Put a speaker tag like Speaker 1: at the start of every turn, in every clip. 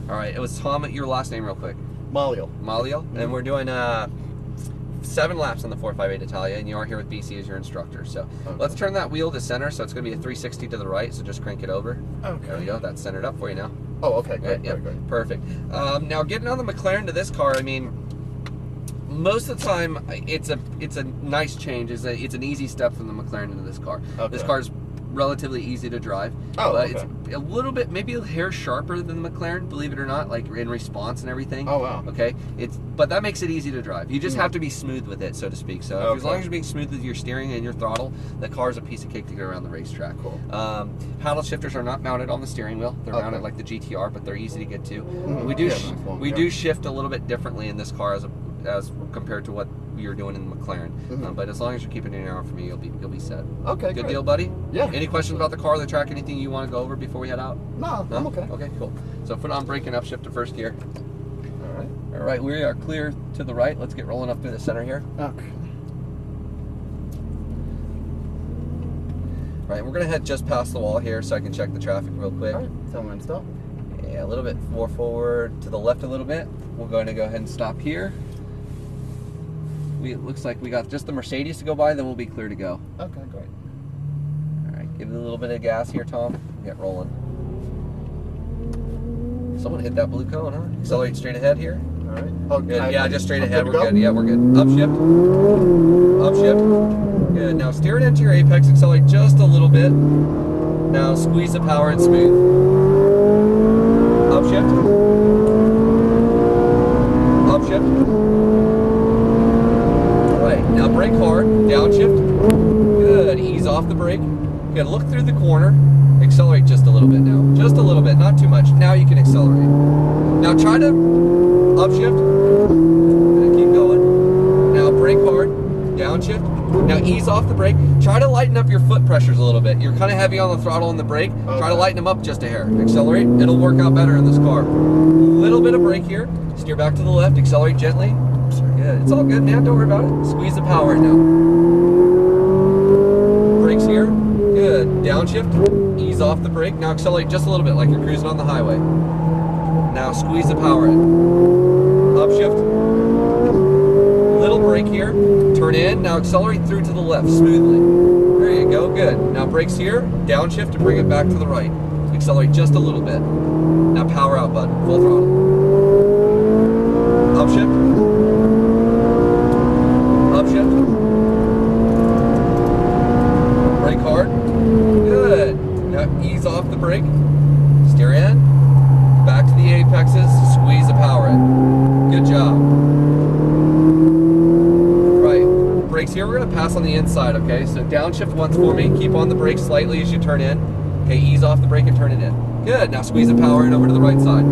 Speaker 1: All right, it was Tom. Your last name real quick.
Speaker 2: Malio.
Speaker 1: Malio. And we're doing 7 laps on the 458 Italia, and you are here with BC as your instructor. So let's turn that wheel to center, so it's going to be a 360 to the right, so just crank it over. Okay. There we go. That's centered up for you now.
Speaker 2: Oh, okay. Great,
Speaker 1: yeah,
Speaker 2: great.
Speaker 1: Perfect. Now, getting on the McLaren to this car, I mean, most of the time, it's a nice change. It's an easy step from the McLaren into this car. Okay. This car is relatively easy to drive. But it's a little bit, maybe a hair sharper than the McLaren, believe it or not, like in response and everything.
Speaker 2: Oh, wow.
Speaker 1: Okay. But that makes it easy to drive. You just have to be smooth with it, so to speak. So as long as you're being smooth with your steering and your throttle, the car is a piece of cake to get around the racetrack.
Speaker 2: Cool.
Speaker 1: Paddle shifters are not mounted on the steering wheel. They're mounted like the GTR, but they're easy to get to. We do shift a little bit differently in this car as compared to what you're doing in the McLaren. But as long as you're keeping it in your arm for me, you'll be set.
Speaker 2: Okay,
Speaker 1: good deal, buddy?
Speaker 2: Yeah.
Speaker 1: Any questions about the car, the track, anything you want to go over before we head out?
Speaker 2: No, I'm okay.
Speaker 1: Okay, cool. So put on brake and upshift to first gear. All right, we are clear to the right. Let's get rolling up through the center here.
Speaker 2: Okay.
Speaker 1: All right, we're gonna head just past the wall here so I can check the traffic real quick.
Speaker 2: All right, tell me when to stop.
Speaker 1: Yeah, a little bit more forward to the left a little bit. We're going to go ahead and stop here. It looks like we got just the Mercedes to go by, then we'll be clear to go.
Speaker 2: Okay, great.
Speaker 1: All right, give it a little bit of gas here, Tom. Get rolling. Someone hit that blue cone, huh? Accelerate straight ahead here.
Speaker 2: All right. Oh,
Speaker 1: good. Yeah, just straight ahead. We're good. Yeah, we're good. Upshift. Upshift. Good. Now steer it into your apex. Accelerate just a little bit. Now squeeze the power and smooth. Upshift. Upshift. Now brake hard, downshift. Good, ease off the brake. Good, look through the corner. Accelerate just a little bit now. Just a little bit, not too much. Now you can accelerate. Now try to upshift. Good, keep going. Now brake hard, downshift. Now ease off the brake. Try to lighten up your foot pressures a little bit. You're kind of heavy on the throttle and the brake. Try to lighten them up just a hair. Accelerate, it'll work out better in this car. A little bit of brake here. Steer back to the left, accelerate gently. Good. It's all good, man. Don't worry about it. Squeeze the power now. Brakes here. Good. Downshift. Ease off the brake. Now accelerate just a little bit like you're cruising on the highway. Now squeeze the power in. Upshift. Little brake here. Turn in. Now accelerate through to the left smoothly. There you go. Good. Now brakes here. Downshift to bring it back to the right. Accelerate just a little bit. Now power out button. Full throttle. Upshift. Upshift. Brake hard. Good. Now ease off the brake. Steer in. Back to the apexes. Squeeze the power in. Good job. Right. Brakes here. We're going to pass on the inside, okay? So downshift once for me. Keep on the brake slightly as you turn in. Okay, ease off the brake and turn it in. Good. Now squeeze the power in over to the right side.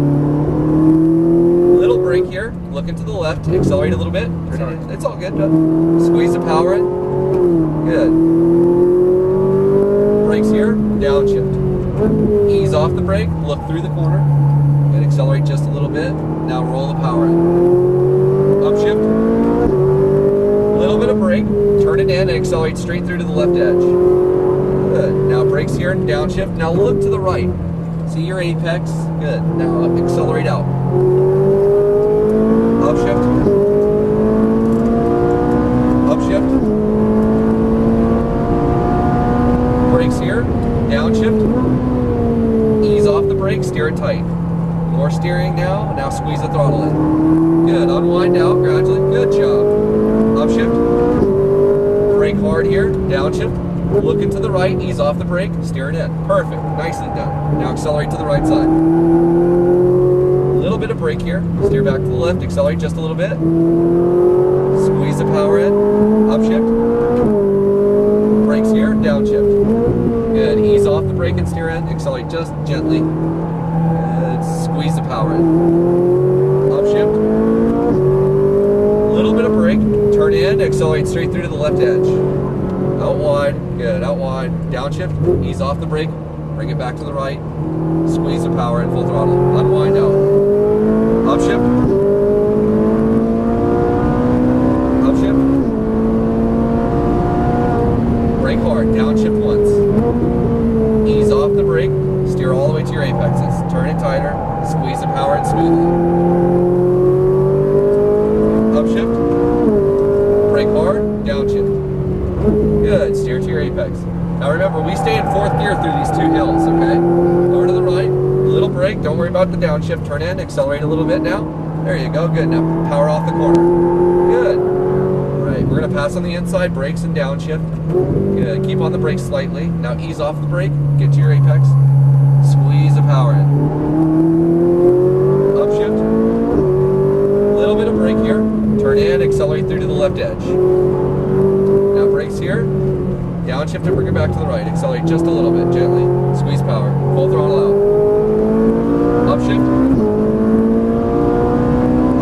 Speaker 1: Little brake here. Looking to the left. Accelerate a little bit. Turn it in. It's all good. Squeeze the power in. Good. Brakes here. Downshift. Ease off the brake. Look through the corner. And accelerate just a little bit. Now roll the power in. Upshift. A little bit of brake. Turn it in and accelerate straight through to the left edge. Good. Now brakes here and downshift. Now look to the right. See your apex. Good. Now accelerate out. Upshift. Upshift. Brakes here. Downshift. Ease off the brake. Steer it tight. More steering now. Now squeeze the throttle in. Good. Unwind out gradually. Good job. Upshift. Brake hard here. Downshift. Look into the right. Ease off the brake. Steer it in. Perfect. Nicely done. Now accelerate to the right side. Little bit of brake here. Steer back to the left. Accelerate just a little bit. Squeeze the power in. Upshift. Brakes here. Downshift. Good. Ease off the brake and steer in. Accelerate just gently. Good. Squeeze the power in. Upshift. Little bit of brake. Turn in. Accelerate straight through to the left edge. Out wide. Good. Out wide. Downshift. Ease off the brake. Bring it back to the right. Squeeze the power in full throttle. Unwind out. Upshift. Upshift. Brake hard. Downshift once. Ease off the brake. Steer all the way to your apexes. Turn it tighter. Squeeze Squeeze the power in smoothly. Upshift. Brake hard. Downshift. Good. Steer to your apex. Now remember, we stay in 4th gear through these 2 hills, okay? Over to the right. Little brake. Don't worry about the downshift. Turn in. Accelerate a little bit now. There you go. Good. Now power off the corner. Good. All right. We're going to pass on the inside. Brakes and downshift. Good. Keep on the brakes slightly. Now ease off the brake. Get to your apex. Squeeze the power in. Upshift. A little bit of brake here. Turn in. Accelerate through to the left edge. Now brakes here. Downshift and bring it back to the right. Accelerate just a little bit, gently. Squeeze power. Full throttle out. Upshift.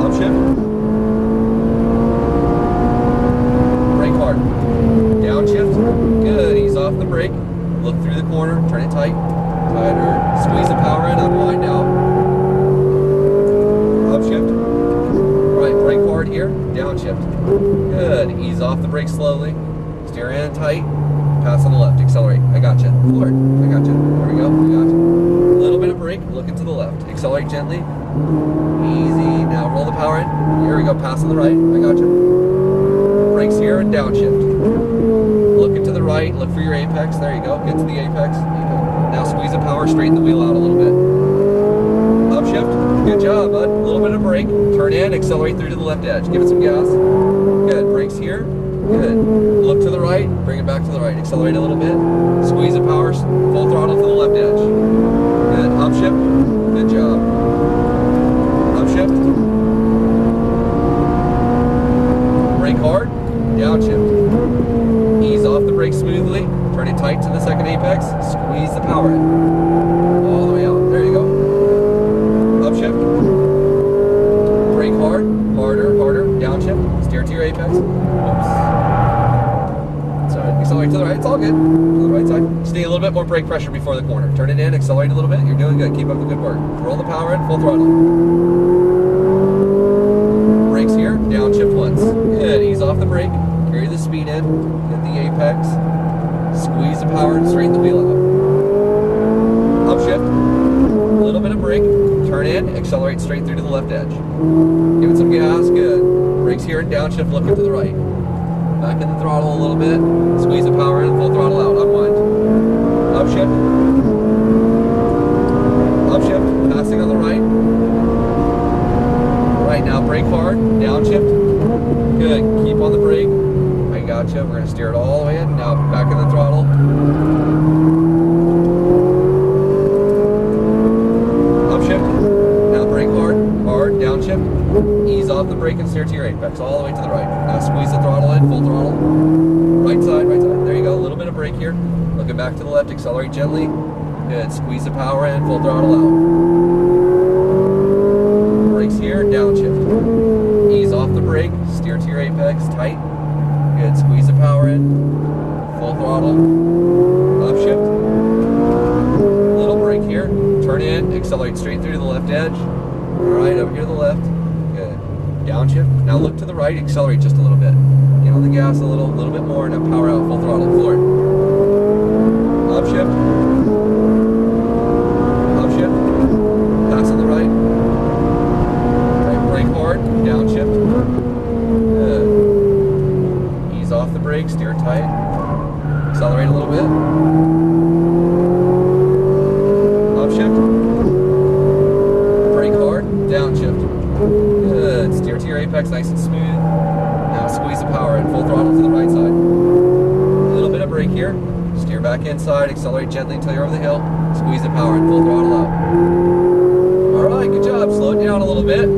Speaker 1: Upshift. Brake hard. Downshift. Good. Ease off the brake. Look through the corner. Turn it tight. Tighter. Squeeze the power in. Unwind now. Upshift. Right. Brake hard here. Downshift. Good. Ease off the brake slowly. Steer in tight. Pass on the left. Accelerate. I got you. Forward. I got you. There we go. I got you. A little bit of brake. Looking to the left. Accelerate gently. Easy. Now roll the power in. Here we go. Pass on the right. I got you. Brakes here and downshift. Looking to the right. Look for your apex. There you go. Get to the apex. Now squeeze the power. Straighten the wheel out a little bit. Upshift. Good job, bud. A little bit of brake. Turn in. Accelerate through to the left edge. Give it some gas. Good. Brakes here. Good. Look to the right, bring it back to the right. Accelerate a little bit. Squeeze the power, full throttle to the left edge. Good. Upshift. Good job. Upshift. Brake hard. Downshift. Ease off the brake smoothly. Turn it tight to the second apex. Squeeze the power in. All the way out. There you go. Upshift. Brake hard. Harder, harder. Downshift. Steer to your apex. Oops. Accelerate to the right. It's all good. To the right side. Just need a little bit more brake pressure before the corner. Turn it in. Accelerate a little bit. You're doing good. Keep up the good work. Roll the power in. Full throttle. Brakes here. Downshift once. Good. Ease off the brake. Carry the speed in. Hit the apex. Squeeze the power and straighten the wheel out. Upshift. A little bit of brake. Turn in. Accelerate straight through to the left edge. Give it some gas. Good. Brakes here and downshift. Looking to the right. Back in the throttle a little bit. Squeeze the power in, full throttle out, unwind. Upshift. Upshift, passing on the right. Right now, brake hard, downshift. Good, keep on the brake. I gotcha, we're gonna steer it all the way in. Now back in the throttle. Upshift. Now brake hard, hard, downshift. Ease off the brake and steer to your apex, all the way to the right. Now squeeze the throttle in, full throttle. Right side, right side. There you go, a little bit of brake here. Looking back to the left, accelerate gently. Good, squeeze the power in, full throttle out. Brakes here, downshift. Ease off the brake, steer to your apex, tight. Good, squeeze the power in, full throttle. Upshift. Little brake here, turn in, accelerate straight through to the left edge. Alright, over here to the left. Good. Downshift. Now look to the right, accelerate just a little bit. Get on the gas a little bit more. Now power out, full throttle, forward. Upshift. Upshift. Pass on the right. Right, brake hard, downshift. Good. Ease off the brake, steer tight. Accelerate a little bit. Upshift. Downshift. Good. Steer to your apex nice and smooth. Now squeeze the power in. Full throttle to the right side. A little bit of brake here. Steer back inside. Accelerate gently until you're over the hill. Squeeze the power in. Full throttle out. Alright, good job. Slow it down a little bit.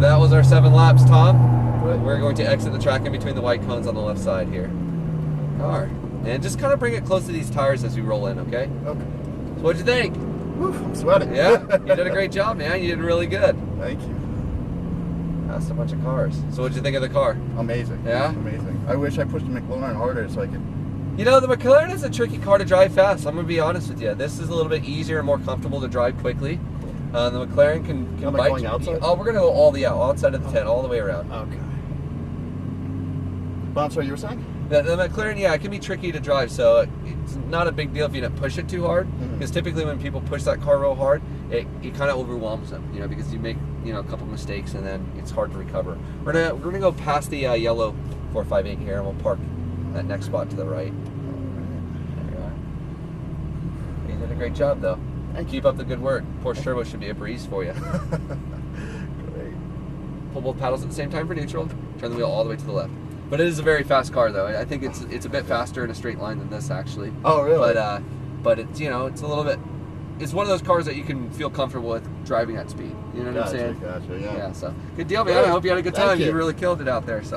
Speaker 1: That was our 7 laps, Tom. We're going to exit the track in between the white cones on the left side here. Alright. And just kind of bring it close to these tires as we roll in, okay?
Speaker 2: Okay.
Speaker 1: So what'd you think?
Speaker 2: I'm sweating.
Speaker 1: Yeah, you did a great job, man. You did really good.
Speaker 2: Thank you.
Speaker 1: Passed a bunch of cars. So what'd you think of the car?
Speaker 2: Amazing.
Speaker 1: Yeah?
Speaker 2: Amazing. I wish I pushed the McLaren harder so I could...
Speaker 1: You know, the McLaren is a tricky car to drive fast. I'm going to be honest with you. This is a little bit easier and more comfortable to drive quickly. The McLaren can
Speaker 2: Am I
Speaker 1: bite
Speaker 2: going
Speaker 1: you.
Speaker 2: outside?
Speaker 1: Oh, we're going to go all the outside of the tent, all the way around.
Speaker 2: Okay. But I'm sorry, you were saying?
Speaker 1: The McLaren, yeah, it can be tricky to drive, so it's not a big deal if you don't push it too hard. Because typically when people push that car real hard, it kind of overwhelms them, you know, because you make, you know, a couple mistakes and then it's hard to recover. We're gonna go past the yellow 458 here, and we'll park that next spot to the right. There you are. You did a great job, though. And keep up the good work. Porsche Turbo should be a breeze for you.
Speaker 2: Great.
Speaker 1: Pull both paddles at the same time for neutral. Turn the wheel all the way to the left. But it is a very fast car, though. I think it's a bit faster in a straight line than this, actually.
Speaker 2: Oh, really?
Speaker 1: But it's, you know, it's a little bit. It's one of those cars that you can feel comfortable with driving at speed. You know what I'm saying?
Speaker 2: Gotcha, yeah.
Speaker 1: Yeah. So good deal, man. I hope you had a good time.
Speaker 2: Thank you.
Speaker 1: You really killed it out there. So.